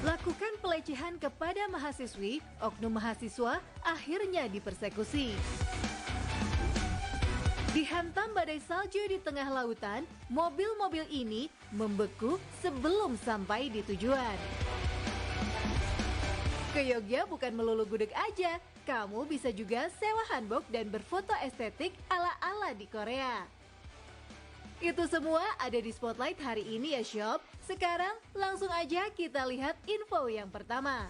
Lakukan pelecehan kepada mahasiswi, oknum mahasiswa akhirnya dipersekusi. Dihantam badai salju di tengah lautan, mobil-mobil ini membeku sebelum sampai di tujuan. Ke Yogya bukan melulu gudeg aja, kamu bisa juga sewa hanbok dan berfoto estetik ala-ala di Korea. Itu semua ada di Spotlight hari ini ya Shop. Sekarang langsung aja kita lihat info yang pertama.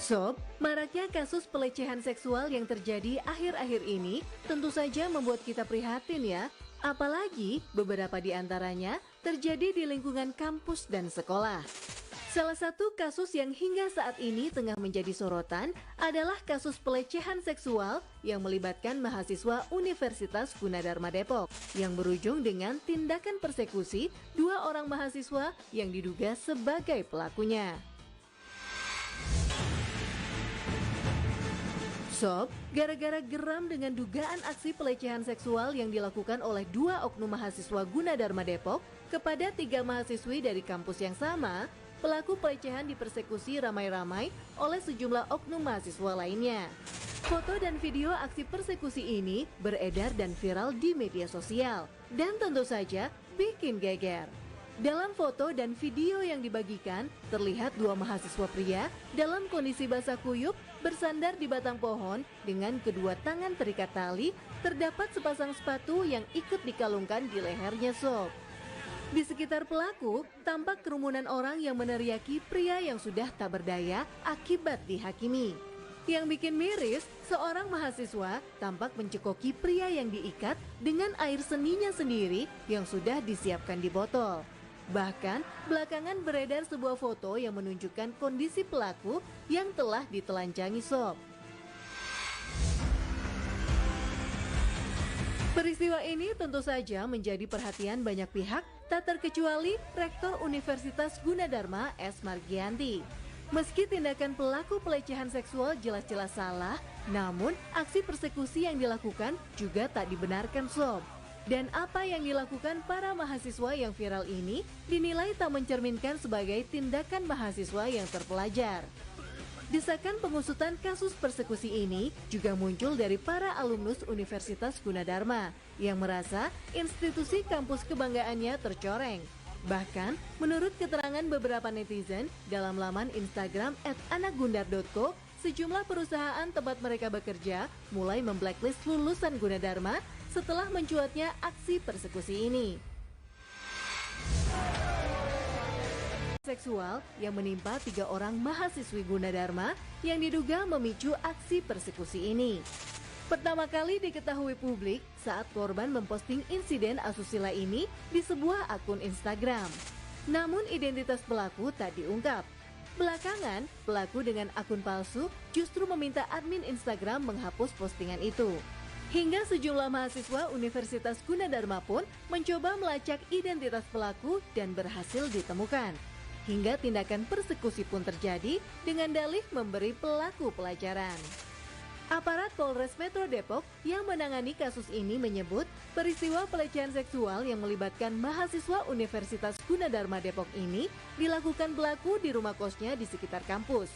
Sob, maraknya kasus pelecehan seksual yang terjadi akhir-akhir ini tentu saja membuat kita prihatin ya. Apalagi beberapa di antaranya terjadi di lingkungan kampus dan sekolah. Salah satu kasus yang hingga saat ini tengah menjadi sorotan adalah kasus pelecehan seksual yang melibatkan mahasiswa Universitas Gunadarma Depok yang berujung dengan tindakan persekusi 2 orang mahasiswa yang diduga sebagai pelakunya. Sob, gara-gara geram dengan dugaan aksi pelecehan seksual yang dilakukan oleh 2 oknum mahasiswa Gunadarma Depok kepada 3 mahasiswi dari kampus yang sama, pelaku pelecehan dipersekusi ramai-ramai oleh sejumlah oknum mahasiswa lainnya. Foto dan video aksi persekusi ini beredar dan viral di media sosial dan tentu saja bikin geger. Dalam foto dan video yang dibagikan, terlihat 2 mahasiswa pria dalam kondisi basah kuyup bersandar di batang pohon dengan kedua tangan terikat tali, terdapat sepasang sepatu yang ikut dikalungkan di lehernya Sob. Di sekitar pelaku, tampak kerumunan orang yang meneriaki pria yang sudah tak berdaya akibat dihakimi. Yang bikin miris, seorang mahasiswa tampak mencekoki pria yang diikat dengan air seninya sendiri yang sudah disiapkan di botol. Bahkan, belakangan beredar sebuah foto yang menunjukkan kondisi pelaku yang telah ditelanjangi Sob. Peristiwa ini tentu saja menjadi perhatian banyak pihak, tak terkecuali Rektor Universitas Gunadarma S. Margianti. Meski tindakan pelaku pelecehan seksual jelas-jelas salah, namun aksi persekusi yang dilakukan juga tak dibenarkan Sob. Dan apa yang dilakukan para mahasiswa yang viral ini dinilai tak mencerminkan sebagai tindakan mahasiswa yang terpelajar. Desakan pengusutan kasus persekusi ini juga muncul dari para alumnus Universitas Gunadarma yang merasa institusi kampus kebanggaannya tercoreng. Bahkan, menurut keterangan beberapa netizen dalam laman Instagram @anakgundar.co, sejumlah perusahaan tempat mereka bekerja mulai memblacklist lulusan Gunadarma setelah mencuatnya aksi persekusi ini. Seksual yang menimpa 3 orang mahasiswi Gunadarma yang diduga memicu aksi persekusi ini. Pertama kali diketahui publik saat korban memposting insiden asusila ini di sebuah akun Instagram. Namun identitas pelaku tak diungkap. Belakangan, pelaku dengan akun palsu justru meminta admin Instagram menghapus postingan itu. Hingga sejumlah mahasiswa Universitas Gunadarma pun mencoba melacak identitas pelaku dan berhasil ditemukan. Hingga tindakan persekusi pun terjadi dengan dalih memberi pelaku pelajaran. Aparat Polres Metro Depok yang menangani kasus ini menyebut peristiwa pelecehan seksual yang melibatkan mahasiswa Universitas Gunadarma Depok ini dilakukan pelaku di rumah kosnya di sekitar kampus.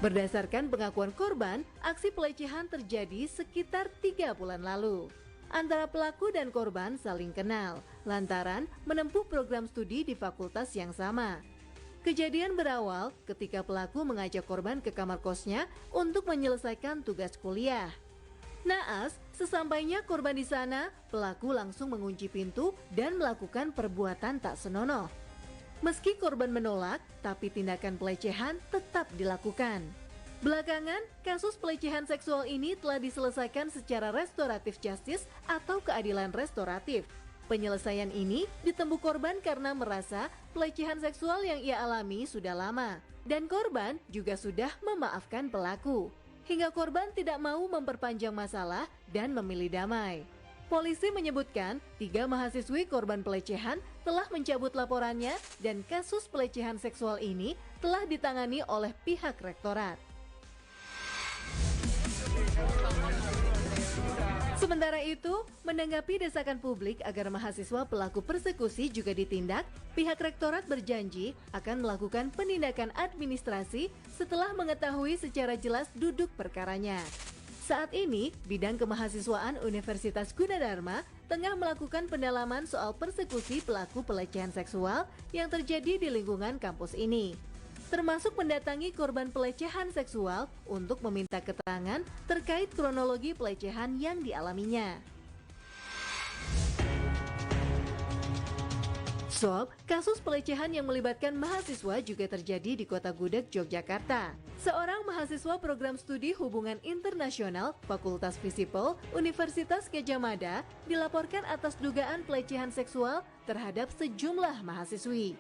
Berdasarkan pengakuan korban, aksi pelecehan terjadi sekitar 3 bulan lalu. Antara pelaku dan korban saling kenal, lantaran menempuh program studi di fakultas yang sama. Kejadian berawal ketika pelaku mengajak korban ke kamar kosnya untuk menyelesaikan tugas kuliah. Naas, sesampainya korban di sana, pelaku langsung mengunci pintu dan melakukan perbuatan tak senonoh. Meski korban menolak, tapi tindakan pelecehan tetap dilakukan. Belakangan, kasus pelecehan seksual ini telah diselesaikan secara restoratif justice atau keadilan restoratif. Penyelesaian ini ditembus korban karena merasa pelecehan seksual yang ia alami sudah lama. Dan korban juga sudah memaafkan pelaku. Hingga korban tidak mau memperpanjang masalah dan memilih damai. Polisi menyebutkan 3 mahasiswi korban pelecehan telah mencabut laporannya dan kasus pelecehan seksual ini telah ditangani oleh pihak rektorat. Sementara itu, menanggapi desakan publik agar mahasiswa pelaku persekusi juga ditindak, pihak rektorat berjanji akan melakukan penindakan administrasi setelah mengetahui secara jelas duduk perkaranya. Saat ini, Bidang Kemahasiswaan Universitas Gunadarma tengah melakukan pendalaman soal persekusi pelaku pelecehan seksual yang terjadi di lingkungan kampus ini, termasuk mendatangi korban pelecehan seksual untuk meminta keterangan terkait kronologi pelecehan yang dialaminya. Sob, kasus pelecehan yang melibatkan mahasiswa juga terjadi di Kota Gudeg, Yogyakarta. Seorang mahasiswa program studi hubungan internasional Fakultas Visipol Universitas Gadjah Mada dilaporkan atas dugaan pelecehan seksual terhadap sejumlah mahasiswi.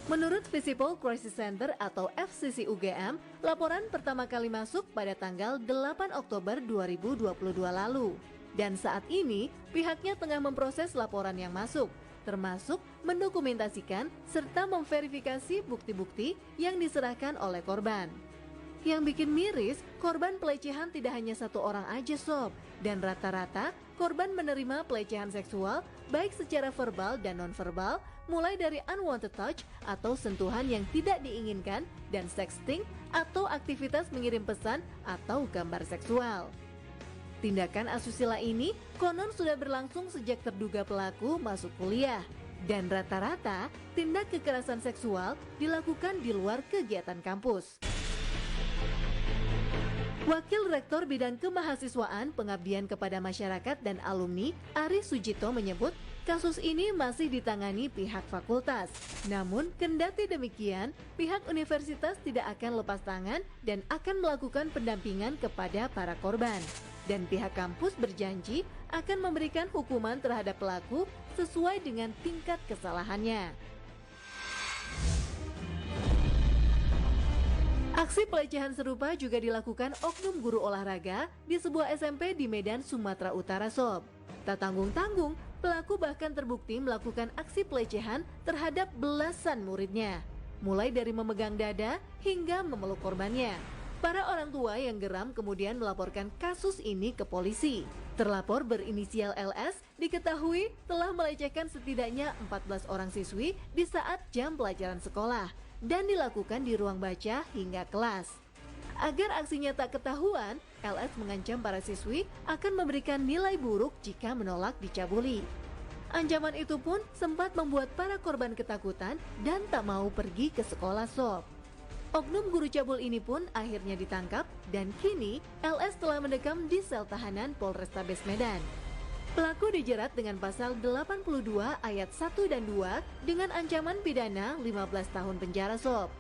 Menurut Visipol Crisis Center atau FCC UGM, laporan pertama kali masuk pada tanggal 8 Oktober 2022 lalu. Dan saat ini, pihaknya tengah memproses laporan yang masuk, termasuk mendokumentasikan serta memverifikasi bukti-bukti yang diserahkan oleh korban. Yang bikin miris, korban pelecehan tidak hanya satu orang aja sob, dan rata-rata korban menerima pelecehan seksual baik secara verbal dan nonverbal, mulai dari unwanted touch atau sentuhan yang tidak diinginkan dan sexting atau aktivitas mengirim pesan atau gambar seksual. Tindakan asusila ini konon sudah berlangsung sejak terduga pelaku masuk kuliah, dan rata-rata tindak kekerasan seksual dilakukan di luar kegiatan kampus. Wakil Rektor Bidang Kemahasiswaan, Pengabdian kepada Masyarakat dan Alumni, Ari Sujito menyebut kasus ini masih ditangani pihak fakultas. Namun, kendati demikian, pihak universitas tidak akan lepas tangan dan akan melakukan pendampingan kepada para korban. Dan pihak kampus berjanji akan memberikan hukuman terhadap pelaku sesuai dengan tingkat kesalahannya. Aksi pelecehan serupa juga dilakukan oknum guru olahraga di sebuah SMP di Medan, Sumatera Utara, sob. Tak tanggung-tanggung, pelaku bahkan terbukti melakukan aksi pelecehan terhadap belasan muridnya, mulai dari memegang dada hingga memeluk korbannya. Para orang tua yang geram kemudian melaporkan kasus ini ke polisi. Terlapor berinisial LS diketahui telah melecehkan setidaknya 14 orang siswi di saat jam pelajaran sekolah dan dilakukan di ruang baca hingga kelas. Agar aksinya tak ketahuan, LS mengancam para siswi akan memberikan nilai buruk jika menolak dicabuli. Ancaman itu pun sempat membuat para korban ketakutan dan tak mau pergi ke sekolah, sob. Oknum guru cabul ini pun akhirnya ditangkap dan kini LS telah mendekam di sel tahanan Polrestabes Medan. Pelaku dijerat dengan pasal 82 ayat 1 dan 2 dengan ancaman pidana 15 tahun penjara, sob.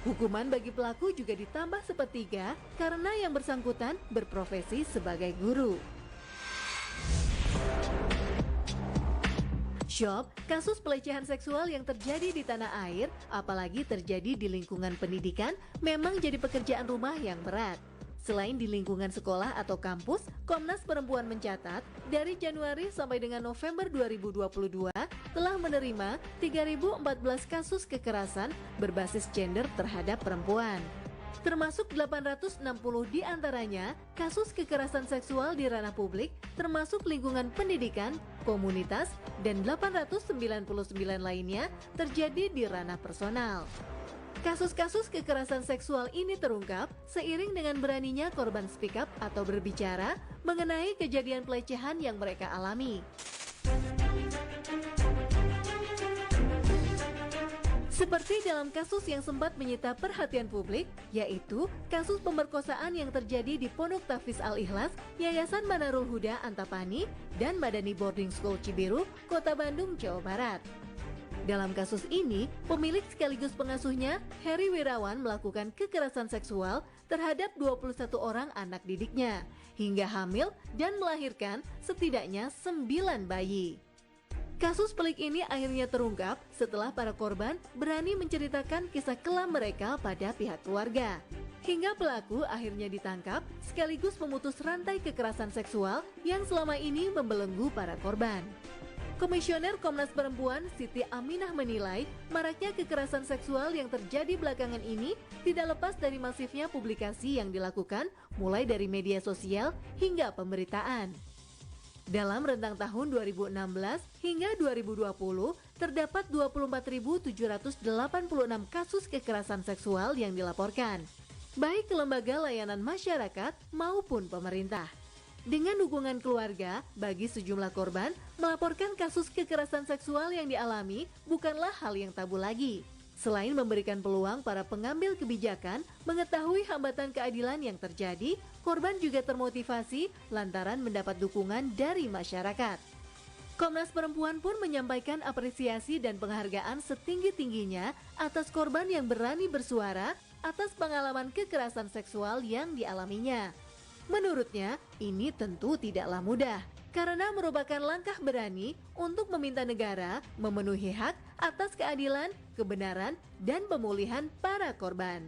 Hukuman bagi pelaku juga ditambah sepertiga karena yang bersangkutan berprofesi sebagai guru. Sob, kasus pelecehan seksual yang terjadi di tanah air, apalagi terjadi di lingkungan pendidikan, memang jadi pekerjaan rumah yang berat. Selain di lingkungan sekolah atau kampus, Komnas Perempuan mencatat dari Januari sampai dengan November 2022 telah menerima 3.014 kasus kekerasan berbasis gender terhadap perempuan. Termasuk 860 diantaranya kasus kekerasan seksual di ranah publik, termasuk lingkungan pendidikan, komunitas, dan 899 lainnya terjadi di ranah personal. Kasus-kasus kekerasan seksual ini terungkap seiring dengan beraninya korban speak up atau berbicara mengenai kejadian pelecehan yang mereka alami. Seperti dalam kasus yang sempat menyita perhatian publik, yaitu kasus pemerkosaan yang terjadi di Pondok Tahfiz Al-Ikhlas, Yayasan Manarul Huda Antapani, dan Madani Boarding School Cibiru, Kota Bandung, Jawa Barat. Dalam kasus ini, pemilik sekaligus pengasuhnya, Heri Wirawan, melakukan kekerasan seksual terhadap 21 orang anak didiknya, hingga hamil dan melahirkan setidaknya 9 bayi. Kasus pelik ini akhirnya terungkap setelah para korban berani menceritakan kisah kelam mereka pada pihak keluarga. Hingga pelaku akhirnya ditangkap sekaligus memutus rantai kekerasan seksual yang selama ini membelenggu para korban. Komisioner Komnas Perempuan Siti Aminah menilai maraknya kekerasan seksual yang terjadi belakangan ini tidak lepas dari masifnya publikasi yang dilakukan mulai dari media sosial hingga pemberitaan. Dalam rentang tahun 2016 hingga 2020, terdapat 24.786 kasus kekerasan seksual yang dilaporkan, baik ke lembaga layanan masyarakat maupun pemerintah. Dengan dukungan keluarga, bagi sejumlah korban, melaporkan kasus kekerasan seksual yang dialami bukanlah hal yang tabu lagi. Selain memberikan peluang para pengambil kebijakan mengetahui hambatan keadilan yang terjadi, korban juga termotivasi lantaran mendapat dukungan dari masyarakat. Komnas Perempuan pun menyampaikan apresiasi dan penghargaan setinggi-tingginya atas korban yang berani bersuara atas pengalaman kekerasan seksual yang dialaminya. Menurutnya, ini tentu tidaklah mudah, karena merupakan langkah berani untuk meminta negara memenuhi hak atas keadilan, kebenaran, dan pemulihan para korban.